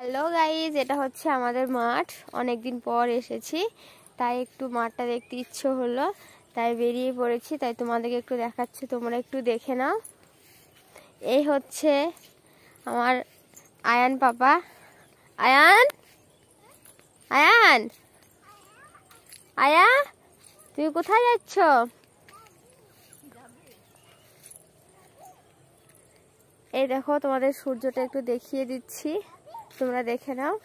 Hello guys, এটা হচ্ছে আমাদের মাঠ। অনেকদিন পর এসেছি, তাই একটু মাঠটা দেখতে ইচ্ছে হলো, তাই বেরিয়ে পড়েছি। তাই তোমাদেরকে একটু দেখাচ্ছি, তোমরা একটু দেখে নাও। এই হচ্ছে আমার আয়ান পাপা। আয়ান, আয়ান, আয়া, তুমি কোথায় যাচ্ছ? এই দেখো, তোমাদের সূর্যটা একটু দেখিয়ে দিচ্ছি, তোমরা দেখে নাও।